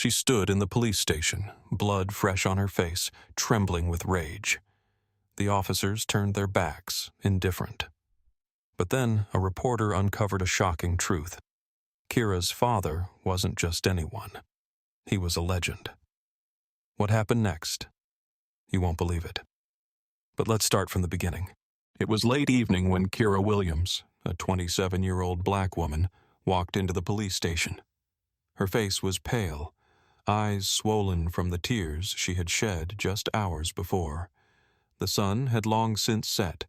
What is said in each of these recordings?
She stood in the police station, blood fresh on her face, trembling with rage. The officers turned their backs, indifferent. But then a reporter uncovered a shocking truth. Kiera's father wasn't just anyone. He was a legend. What happened next? You won't believe it. But let's start from the beginning. It was late evening when Kiera Williams, a 27-year-old black woman, walked into the police station. Her face was pale, eyes swollen from the tears she had shed just hours before. The sun had long since set,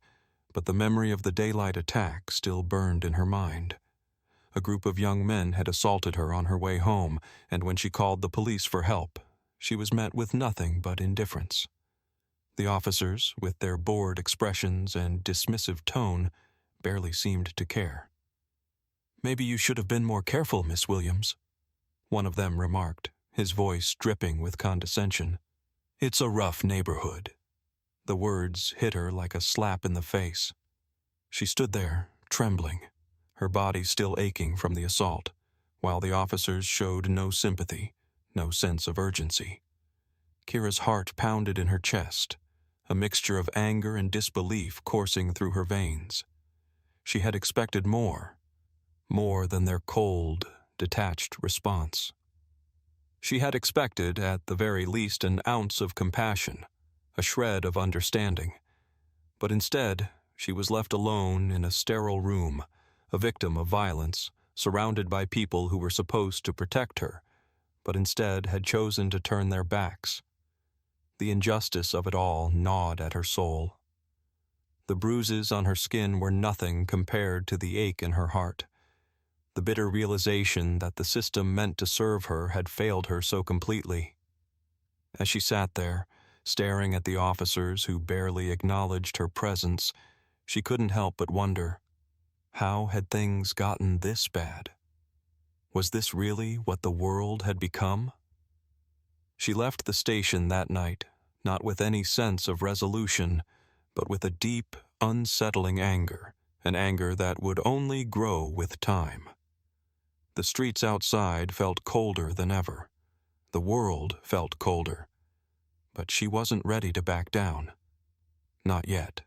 but the memory of the daylight attack still burned in her mind. A group of young men had assaulted her on her way home, and when she called the police for help, she was met with nothing but indifference. The officers, with their bored expressions and dismissive tone, barely seemed to care. "Maybe you should have been more careful, Miss Williams," one of them remarked, his voice dripping with condescension. "It's a rough neighborhood." The words hit her like a slap in the face. She stood there, trembling, her body still aching from the assault, while the officers showed no sympathy, no sense of urgency. Kiera's heart pounded in her chest, a mixture of anger and disbelief coursing through her veins. She had expected more than their cold, detached response. She had expected, at the very least, an ounce of compassion, a shred of understanding. But instead, she was left alone in a sterile room, a victim of violence, surrounded by people who were supposed to protect her, but instead had chosen to turn their backs. The injustice of it all gnawed at her soul. The bruises on her skin were nothing compared to the ache in her heart. The bitter realization that the system meant to serve her had failed her so completely. As she sat there, staring at the officers who barely acknowledged her presence, she couldn't help but wonder, how had things gotten this bad? Was this really what the world had become? She left the station that night, not with any sense of resolution, but with a deep, unsettling anger, an anger that would only grow with time. The streets outside felt colder than ever. The world felt colder. But she wasn't ready to back down. Not yet.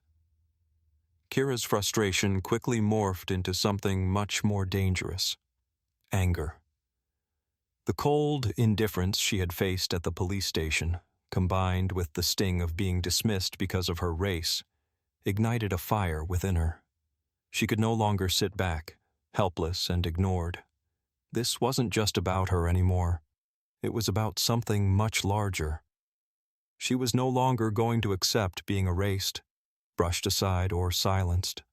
Kiera's frustration quickly morphed into something much more dangerous: anger. The cold indifference she had faced at the police station, combined with the sting of being dismissed because of her race, ignited a fire within her. She could no longer sit back, helpless and ignored. This wasn't just about her anymore. It was about something much larger. She was no longer going to accept being erased, brushed aside, or silenced.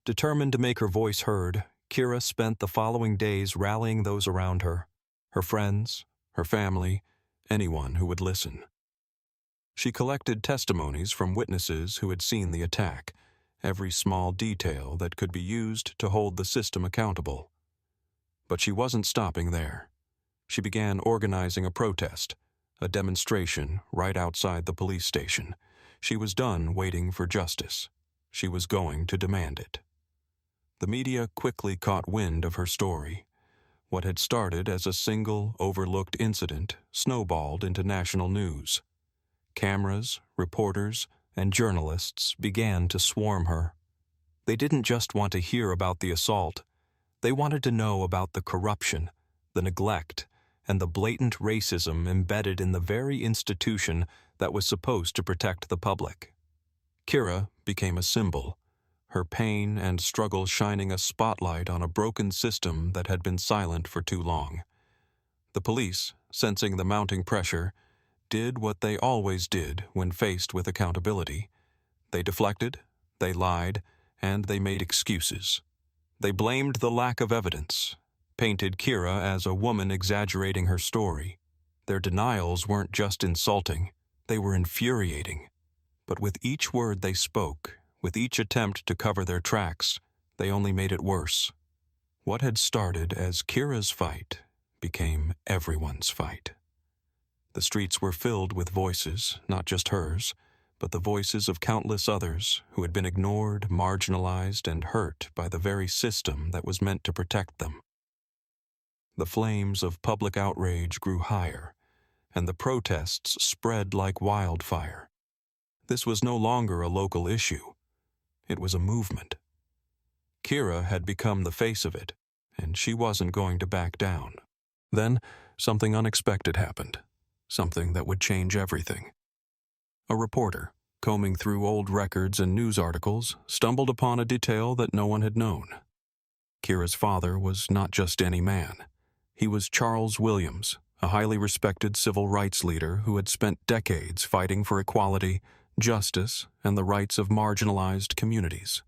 Determined to make her voice heard, Kiera spent the following days rallying those around her, her friends, her family, anyone who would listen. She collected testimonies from witnesses who had seen the attack, every small detail that could be used to hold the system accountable. But she wasn't stopping there. She began organizing a protest, a demonstration right outside the police station. She was done waiting for justice. She was going to demand it. The media quickly caught wind of her story. What had started as a single, overlooked incident snowballed into national news. Cameras, reporters, and journalists began to swarm her. They didn't just want to hear about the assault. They wanted to know about the corruption, the neglect, and the blatant racism embedded in the very institution that was supposed to protect the public. Kiera became a symbol, her pain and struggle shining a spotlight on a broken system that had been silent for too long. The police, sensing the mounting pressure, did what they always did when faced with accountability. They deflected, they lied, and they made excuses. They blamed the lack of evidence, painted Kiera as a woman exaggerating her story. Their denials weren't just insulting, they were infuriating. But with each word they spoke, with each attempt to cover their tracks, they only made it worse. What had started as Kiera's fight became everyone's fight. The streets were filled with voices, not just hers, but the voices of countless others who had been ignored, marginalized, and hurt by the very system that was meant to protect them. The flames of public outrage grew higher, and the protests spread like wildfire. This was no longer a local issue. It was a movement. Kiera had become the face of it, and she wasn't going to back down. Then, something unexpected happened, something that would change everything. A reporter, combing through old records and news articles, stumbled upon a detail that no one had known. Kiera's father was not just any man. He was Charles Williams, a highly respected civil rights leader who had spent decades fighting for equality, justice, and the rights of marginalized communities.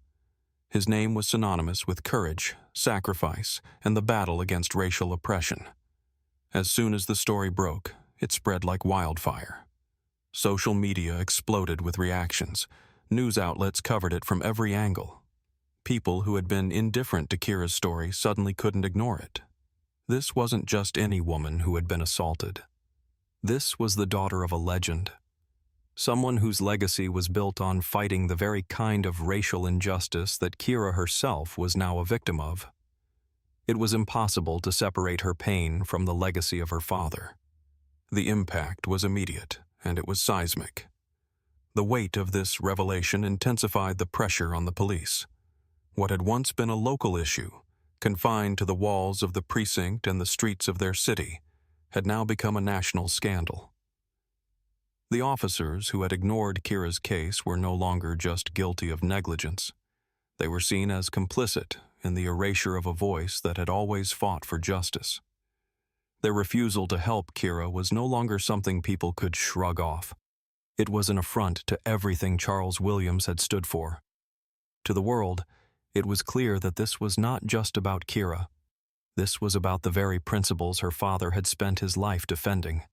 His name was synonymous with courage, sacrifice, and the battle against racial oppression. As soon as the story broke, it spread like wildfire. Social media exploded with reactions. News outlets covered it from every angle. People who had been indifferent to Kiera's story suddenly couldn't ignore it. This wasn't just any woman who had been assaulted. This was the daughter of a legend. Someone whose legacy was built on fighting the very kind of racial injustice that Kiera herself was now a victim of. It was impossible to separate her pain from the legacy of her father. The impact was immediate, and it was seismic. The weight of this revelation intensified the pressure on the police. What had once been a local issue, confined to the walls of the precinct and the streets of their city, had now become a national scandal. The officers who had ignored Kiera's case were no longer just guilty of negligence. They were seen as complicit in the erasure of a voice that had always fought for justice. Their refusal to help Kiera was no longer something people could shrug off. It was an affront to everything Charles Williams had stood for. To the world, it was clear that this was not just about Kiera. This was about the very principles her father had spent his life defending.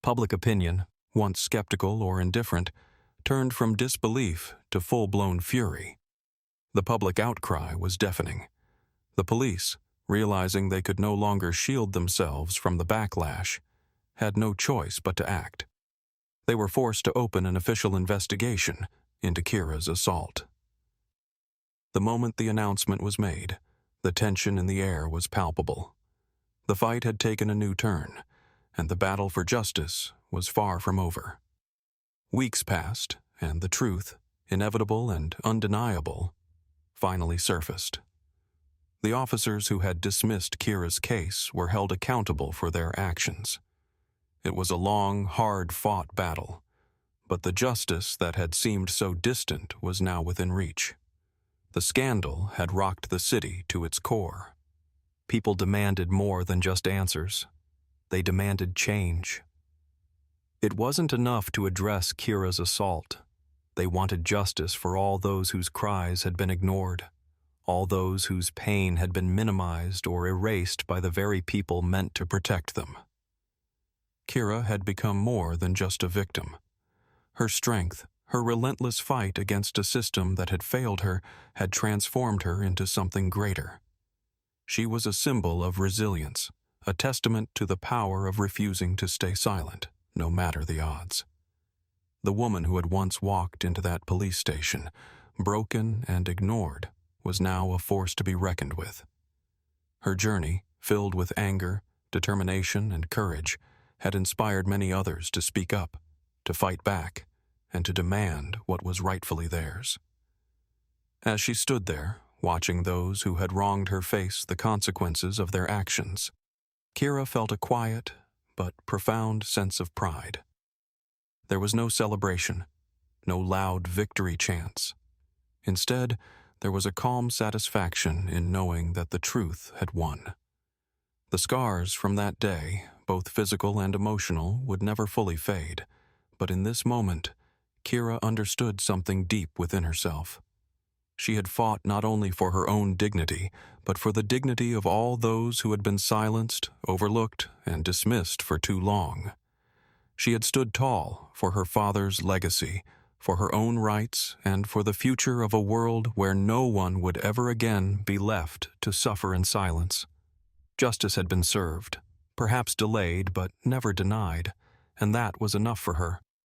Public opinion, once skeptical or indifferent, turned from disbelief to full-blown fury. The public outcry was deafening. The police, realizing they could no longer shield themselves from the backlash, had no choice but to act. They were forced to open an official investigation into Kiera's assault. The moment the announcement was made, the tension in the air was palpable. The fight had taken a new turn, and the battle for justice was far from over. Weeks passed, and the truth, inevitable and undeniable, finally surfaced. The officers who had dismissed Kiera's case were held accountable for their actions. It was a long, hard-fought battle, but the justice that had seemed so distant was now within reach. The scandal had rocked the city to its core. People demanded more than just answers. They demanded change. It wasn't enough to address Kiera's assault. They wanted justice for all those whose cries had been ignored, all those whose pain had been minimized or erased by the very people meant to protect them. Kiera had become more than just a victim. Her strength, her relentless fight against a system that had failed her, had transformed her into something greater. She was a symbol of resilience, a testament to the power of refusing to stay silent, no matter the odds. The woman who had once walked into that police station, broken and ignored, was now a force to be reckoned with. Her journey, filled with anger, determination, and courage, had inspired many others to speak up, to fight back, and to demand what was rightfully theirs. As she stood there, watching those who had wronged her face the consequences of their actions, Kiera felt a quiet but profound sense of pride. There was no celebration, no loud victory chants. Instead, there was a calm satisfaction in knowing that the truth had won. The scars from that day, both physical and emotional, would never fully fade, but in this moment, Kiera understood something deep within herself. She had fought not only for her own dignity, but for the dignity of all those who had been silenced, overlooked, and dismissed for too long. She had stood tall for her father's legacy, for her own rights, and for the future of a world where no one would ever again be left to suffer in silence. Justice had been served, perhaps delayed but never denied, and that was enough for her.